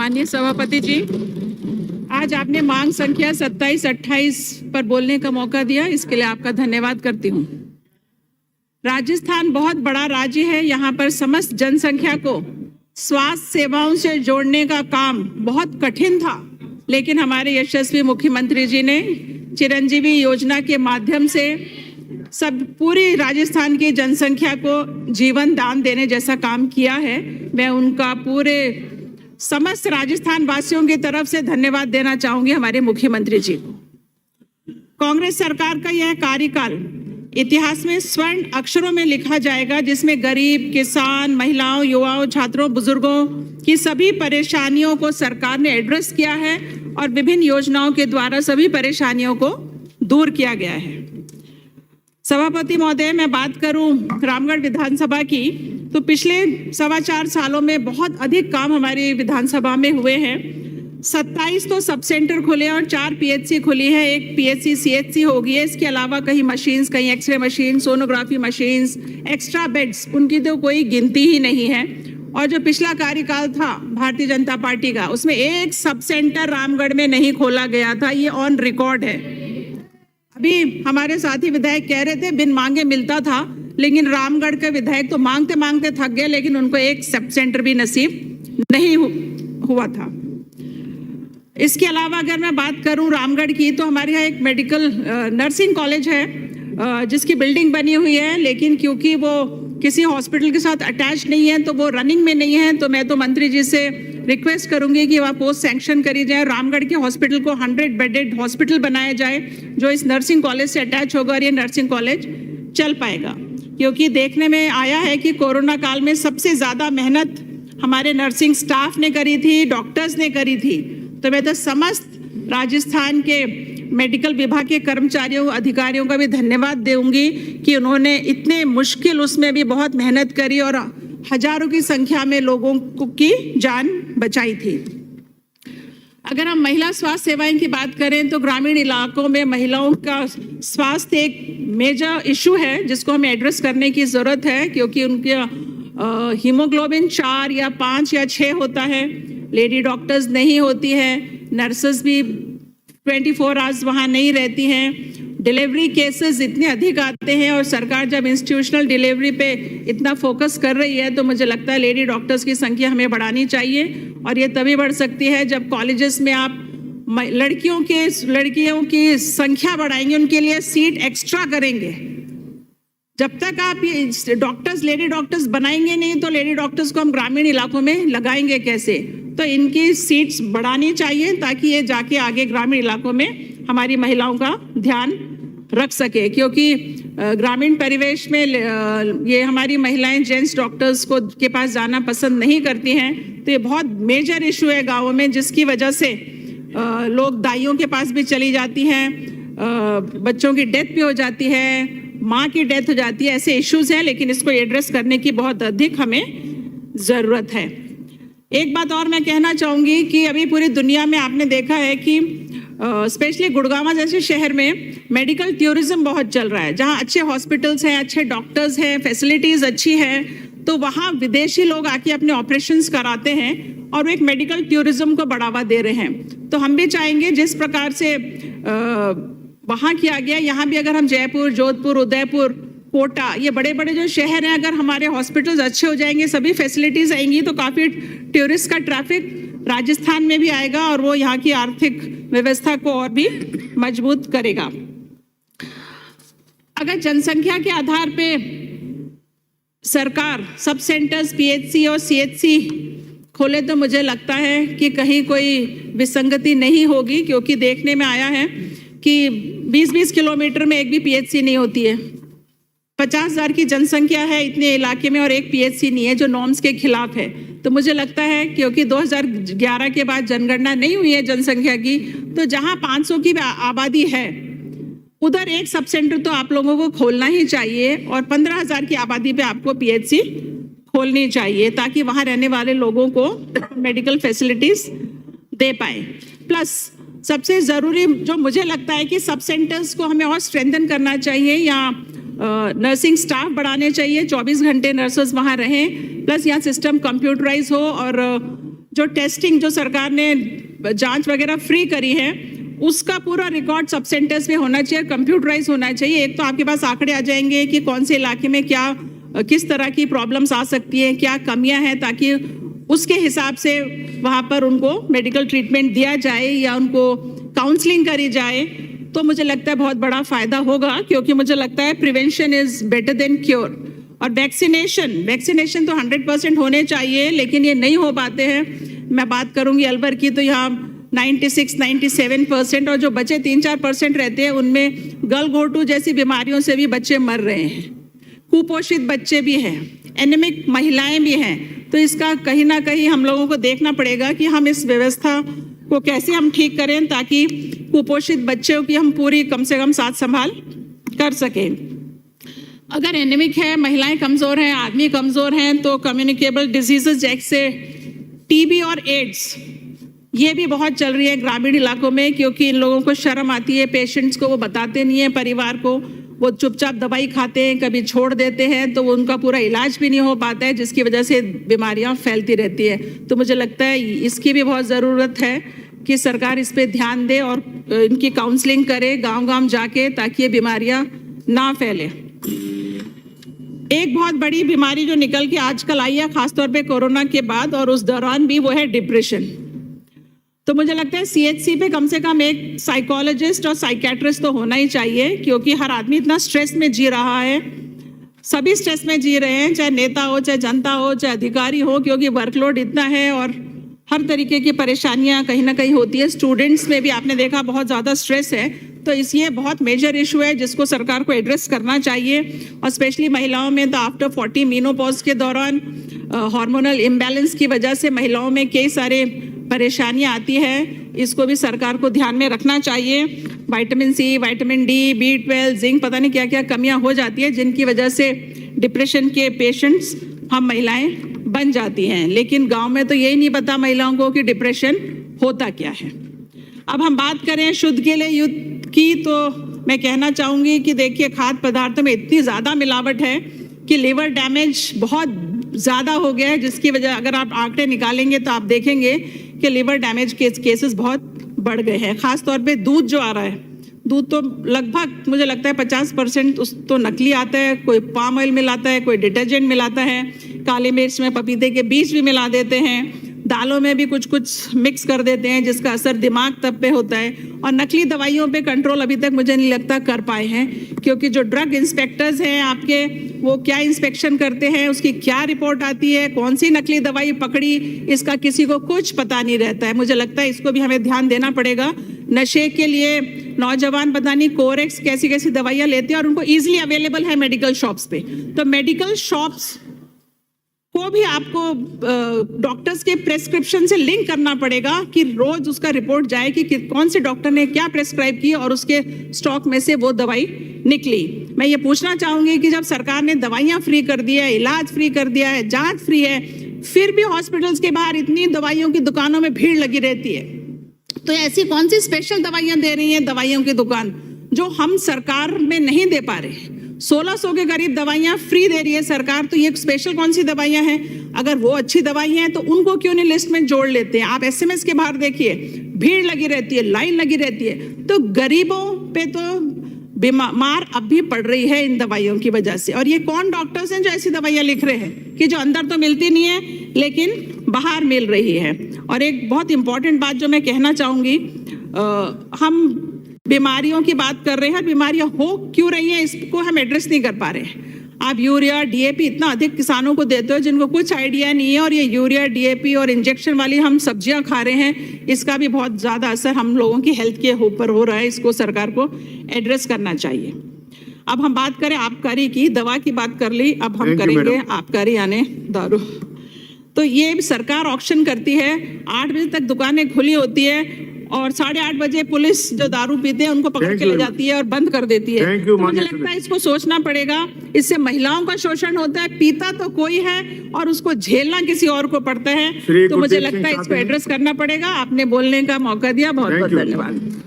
माननीय सभापति जी, आज आपने मांग संख्या 27-28 पर बोलने का मौका दिया, इसके लिए आपका धन्यवाद करती हूँ। राजस्थान बहुत बड़ा राज्य है, यहाँ पर समस्त जनसंख्या को स्वास्थ्य सेवाओं से जोड़ने का काम बहुत कठिन था, लेकिन हमारे यशस्वी मुख्यमंत्री जी ने चिरंजीवी योजना के माध्यम से सब पूरी राजस्थान की जनसंख्या को जीवन दान देने जैसा काम किया है। मैं उनका पूरे समस्त राजस्थान वासियों की तरफ से धन्यवाद देना चाहूंगी हमारे मुख्यमंत्री जी को। कांग्रेस सरकार का यह कार्यकाल इतिहास में स्वर्ण अक्षरों में लिखा जाएगा, जिसमें गरीब, किसान, महिलाओं, युवाओं, छात्रों, बुजुर्गों की सभी परेशानियों को सरकार ने एड्रेस किया है और विभिन्न योजनाओं के द्वारा सभी परेशानियों को दूर किया गया है। सभापति महोदय, मैं बात करूं रामगढ़ विधानसभा की, तो पिछले 4.25 सालों में बहुत अधिक काम हमारी विधानसभा में हुए हैं। 27 तो सब सेंटर खुले और 4 पीएचसी खुली है, 1 पीएचसी सीएचसी हो गई है। इसके अलावा कहीं मशीन्स, कहीं x ray machine, sonography machines, extra beds, उनकी तो कोई गिनती ही नहीं है। और जो पिछला कार्यकाल था भारतीय जनता पार्टी का, उसमें एक सब सेंटर रामगढ़ में नहीं खोला गया था, ये ऑन रिकॉर्ड है। अभी हमारे साथी विधायक कह रहे थे बिन मांगे मिलता था, लेकिन रामगढ़ के विधायक तो मांगते मांगते थक गए, लेकिन उनको एक सब सेंटर भी नसीब नहीं हुआ था। इसके अलावा अगर मैं बात करूं रामगढ़ की, तो हमारे यहाँ एक मेडिकल नर्सिंग कॉलेज है जिसकी बिल्डिंग बनी हुई है, लेकिन क्योंकि वो किसी हॉस्पिटल के साथ अटैच नहीं है तो वो रनिंग में नहीं है। तो मैं तो मंत्री जी से रिक्वेस्ट करूंगी कि वह पोस्ट सैंक्शन करी जाए, रामगढ़ के हॉस्पिटल को 100 बेडेड हॉस्पिटल बनाया जाए जो इस नर्सिंग कॉलेज से अटैच होगा और ये नर्सिंग कॉलेज चल पाएगा। क्योंकि देखने में आया है कि कोरोना काल में सबसे ज़्यादा मेहनत हमारे नर्सिंग स्टाफ ने करी थी, डॉक्टर्स ने करी थी। तो मैं तो समस्त राजस्थान के मेडिकल विभाग के कर्मचारियों, अधिकारियों का भी धन्यवाद दूंगी कि उन्होंने इतने मुश्किल उसमें भी बहुत मेहनत करी और हजारों की संख्या में लोगों की जान बचाई थी। अगर हम महिला स्वास्थ्य सेवाएं की बात करें, तो ग्रामीण इलाकों में महिलाओं का स्वास्थ्य एक मेजर इशू है जिसको हमें एड्रेस करने की ज़रूरत है, क्योंकि उनके हीमोग्लोबिन 4 या 5 या 6 होता है, लेडी डॉक्टर्स नहीं होती है, नर्सेस भी 24 आवर्स वहाँ नहीं रहती हैं, डिलीवरी केसेस इतने अधिक आते हैं और सरकार जब इंस्टीट्यूशनल डिलीवरी पे इतना फोकस कर रही है, तो मुझे लगता है लेडी डॉक्टर्स की संख्या हमें बढ़ानी चाहिए। और ये तभी बढ़ सकती है जब कॉलेजेस में आप लड़कियों की संख्या बढ़ाएंगे, उनके लिए सीट एक्स्ट्रा करेंगे। जब तक आप ये डॉक्टर्स, लेडी डॉक्टर्स बनाएंगे नहीं, तो लेडी डॉक्टर्स को हम ग्रामीण इलाकों में लगाएंगे कैसे? तो इनकी सीट्स बढ़ानी चाहिए ताकि ये जाके आगे ग्रामीण इलाकों में हमारी महिलाओं का ध्यान रख सके, क्योंकि ग्रामीण परिवेश में ये हमारी महिलाएं जेंट्स डॉक्टर्स को के पास जाना पसंद नहीं करती हैं। तो ये बहुत मेजर इशू है गाँवों में, जिसकी वजह से लोग दाइयों के पास भी चली जाती हैं, बच्चों की डेथ भी हो जाती है, माँ की डेथ हो जाती है। ऐसे इश्यूज हैं, लेकिन इसको एड्रेस करने की बहुत अधिक हमें ज़रूरत है। एक बात और मैं कहना चाहूँगी कि अभी पूरी दुनिया में आपने देखा है कि स्पेशली गुड़गांव जैसे शहर में मेडिकल टूरिज्म बहुत चल रहा है, जहाँ अच्छे हॉस्पिटल्स हैं, अच्छे डॉक्टर्स हैं, फैसिलिटीज़ अच्छी हैं, तो वहाँ विदेशी लोग आके अपने ऑपरेशंस कराते हैं और एक मेडिकल टूरिज्म को बढ़ावा दे रहे हैं। तो हम भी चाहेंगे जिस प्रकार से वहाँ किया गया, यहाँ भी अगर हम जयपुर, जोधपुर, उदयपुर, कोटा, ये बड़े बड़े जो शहर हैं, अगर हमारे हॉस्पिटल्स अच्छे हो जाएंगे, सभी फैसिलिटीज़ आएंगी, तो काफ़ी टूरिस्ट का ट्रैफिक राजस्थान में भी आएगा और वो यहाँ की आर्थिक व्यवस्था को और भी मजबूत करेगा। अगर जनसंख्या के आधार पे सरकार सब सेंटर्स, पीएचसी और सीएचसी खोले, तो मुझे लगता है कि कहीं कोई विसंगति नहीं होगी, क्योंकि देखने में आया है कि 20-20 किलोमीटर में एक भी पीएचसी नहीं होती है। 50,000 की जनसंख्या है इतने इलाके में और एक पीएचसी नहीं है, जो नॉर्म्स के खिलाफ है। तो मुझे लगता है क्योंकि 2011 के बाद जनगणना नहीं हुई है जनसंख्या की, तो जहां 500 की आबादी है उधर एक सब सेंटर तो आप लोगों को खोलना ही चाहिए और 15,000 की आबादी पे आपको पीएचसी खोलनी चाहिए, ताकि वहां रहने वाले लोगों को मेडिकल फैसिलिटीज दे पाए। प्लस सबसे ज़रूरी जो मुझे लगता है कि सब सेंटर्स को हमें और स्ट्रेंथन करना चाहिए, यहाँ नर्सिंग स्टाफ बढ़ाने चाहिए, 24 घंटे नर्सेस वहाँ रहें, प्लस यहाँ सिस्टम कंप्यूटराइज हो और जो टेस्टिंग जो सरकार ने जांच वगैरह फ्री करी है, उसका पूरा रिकॉर्ड सब सेंटर्स में होना चाहिए, कंप्यूटराइज होना चाहिए। एक तो आपके पास आंकड़े आ जाएंगे कि कौन से इलाके में क्या किस तरह की प्रॉब्लम्स आ सकती हैं, क्या कमियां हैं, ताकि उसके हिसाब से वहाँ पर उनको मेडिकल ट्रीटमेंट दिया जाए या उनको काउंसलिंग करी जाए। तो मुझे लगता है बहुत बड़ा फायदा होगा, क्योंकि मुझे लगता है prevention is better than cure. और वैक्सीनेशन तो 100% होने चाहिए, लेकिन ये नहीं हो पाते हैं। मैं बात करूंगी अलवर की, तो यहाँ 96-97%, और जो बचे 3-4% रहते हैं उनमें गलघोटू जैसी बीमारियों से भी बच्चे मर रहे हैं, कुपोषित बच्चे भी हैं, एनीमिक महिलाएं भी हैं। तो इसका कहीं ना कहीं हम लोगों को देखना पड़ेगा कि हम इस व्यवस्था को कैसे हम ठीक करें, ताकि कुपोषित बच्चों की हम पूरी कम से कम साथ संभाल कर सकें। अगर एनीमिक है, महिलाएं कमज़ोर हैं, आदमी कमज़ोर हैं, तो कम्युनिकेबल डिजीजेस जैसे टीबी और एड्स ये भी बहुत चल रही है ग्रामीण इलाकों में, क्योंकि इन लोगों को शर्म आती है, पेशेंट्स को वो बताते नहीं है, परिवार को वो चुपचाप दवाई खाते हैं, कभी छोड़ देते हैं, तो उनका पूरा इलाज भी नहीं हो पाता है, जिसकी वजह से बीमारियां फैलती रहती है। तो मुझे लगता है इसकी भी बहुत ज़रूरत है कि सरकार इस पे ध्यान दे और इनकी काउंसलिंग करे गांव-गांव जाके, ताकि ये बीमारियां ना फैले। एक बहुत बड़ी बीमारी जो निकल के आजकल आई है, खासतौर पे कोरोना के बाद और उस दौरान भी, वो है डिप्रेशन। तो मुझे लगता है CHC पे कम से कम एक साइकोलॉजिस्ट और साइकेट्रिस्ट तो होना ही चाहिए, क्योंकि हर आदमी इतना स्ट्रेस में जी रहा है, सभी स्ट्रेस में जी रहे हैं, चाहे नेता हो, चाहे जनता हो, चाहे अधिकारी हो, क्योंकि वर्कलोड इतना है और हर तरीके की परेशानियां कहीं ना कहीं होती है। स्टूडेंट्स में भी आपने देखा बहुत ज़्यादा स्ट्रेस है। तो ये बहुत मेजर इशू है जिसको सरकार को एड्रेस करना चाहिए, और स्पेशली महिलाओं में तो आफ्टर 40 मीनोपॉज के दौरान हार्मोनल इम्बैलेंस की वजह से महिलाओं में कई सारे परेशानियां आती है। इसको भी सरकार को ध्यान में रखना चाहिए। Vitamin C, vitamin D, B12, zinc, पता नहीं क्या क्या कमियां हो जाती है, जिनकी वजह से डिप्रेशन के पेशेंट्स हम महिलाएं बन जाती हैं। लेकिन गांव में तो यही नहीं पता महिलाओं को कि डिप्रेशन होता क्या है। अब हम बात करें शुद्ध के लिए युद्ध की, तो मैं कहना चाहूँगी कि देखिए, खाद्य पदार्थों में इतनी ज़्यादा मिलावट है कि लिवर डैमेज बहुत ज़्यादा हो गया है, जिसकी वजह अगर आप आंकड़े निकालेंगे तो आप देखेंगे कि लिवर डैमेज के केसेस बहुत बढ़ गए हैं। ख़ास तौर पे दूध जो आ रहा है, दूध तो लगभग मुझे लगता है 50% उस तो नकली आता है, कोई पाम ऑयल मिलाता है, कोई डिटर्जेंट मिलाता है, काली मिर्च में पपीते के बीज भी मिला देते हैं, दालों में भी कुछ कुछ मिक्स कर देते हैं, जिसका असर दिमाग तब पे होता है। और नकली दवाइयों पे कंट्रोल अभी तक मुझे नहीं लगता कर पाए हैं, क्योंकि जो ड्रग इंस्पेक्टर्स हैं आपके, वो क्या इंस्पेक्शन करते हैं, उसकी क्या रिपोर्ट आती है, कौन सी नकली दवाई पकड़ी, इसका किसी को कुछ पता नहीं रहता है। मुझे लगता है इसको भी हमें ध्यान देना पड़ेगा। नशे के लिए नौजवान पता नहीं कोरेक्स कैसी कैसी दवाइयाँ लेते हैं, और उनको ईजिली अवेलेबल है मेडिकल शॉप्स पे। तो मेडिकल शॉप्स को भी आपको डॉक्टर्स के प्रेस्क्रिप्शन से लिंक करना पड़ेगा, कि रोज उसका रिपोर्ट जाए कि कौन से डॉक्टर ने क्या प्रेस्क्राइब किया और उसके स्टॉक में से वो दवाई निकली। मैं ये पूछना चाहूंगी कि जब सरकार ने दवाइयाँ फ्री कर दी है, इलाज फ्री कर दिया है, जांच फ्री है, फिर भी हॉस्पिटल्स के बाहर इतनी दवाइयों की दुकानों में भीड़ लगी रहती है, तो ऐसी कौन सी स्पेशल दवाइयाँ दे रही हैं दवाइयों की दुकान जो हम सरकार में नहीं दे पा रहे हैं? 1600 के करीब दवाइयाँ फ्री दे रही है सरकार, तो ये स्पेशल कौन सी दवाइयाँ हैं? अगर वो अच्छी दवाइयाँ हैं तो उनको क्यों नहीं लिस्ट में जोड़ लेते हैं? आप SMS के बाहर देखिए, भीड़ लगी रहती है, लाइन लगी रहती है। तो गरीबों पे तो बीमार अब भी पड़ रही है इन दवाइयों की वजह से। और ये कौन डॉक्टर्स हैं जो ऐसी दवाइयाँ लिख रहे हैं कि जो अंदर तो मिलती नहीं है लेकिन बाहर मिल रही है? और एक बहुत इंपॉर्टेंट बात जो मैं कहना चाहूँगी, हम बीमारियों की बात कर रहे हैं, बीमारियां हो क्यों रही हैं इसको हम एड्रेस नहीं कर पा रहे हैं। आप यूरिया DAP इतना अधिक किसानों को देते हो जिनको कुछ आइडिया नहीं है, और ये यूरिया DAP और इंजेक्शन वाली हम सब्जियां खा रहे हैं, इसका भी बहुत ज़्यादा असर हम लोगों की हेल्थ के ऊपर हो रहा है। इसको सरकार को एड्रेस करना चाहिए। अब हम बात करें आबकारी की, दवा की बात कर ली, अब हम करेंगे आबकारी यानी दारू। तो ये सरकार ऑक्शन करती है, 8 बजे तक दुकानें खुली होती है और 8:30 बजे पुलिस जो दारू पीते हैं उनको पकड़ के ले जाती है और बंद कर देती है। तो मुझे लगता है इसको सोचना पड़ेगा। इससे महिलाओं का शोषण होता है, पीता तो कोई है और उसको झेलना किसी और को पड़ता है। तो मुझे लगता है इसको एड्रेस करना पड़ेगा। आपने बोलने का मौका दिया, बहुत बहुत धन्यवाद।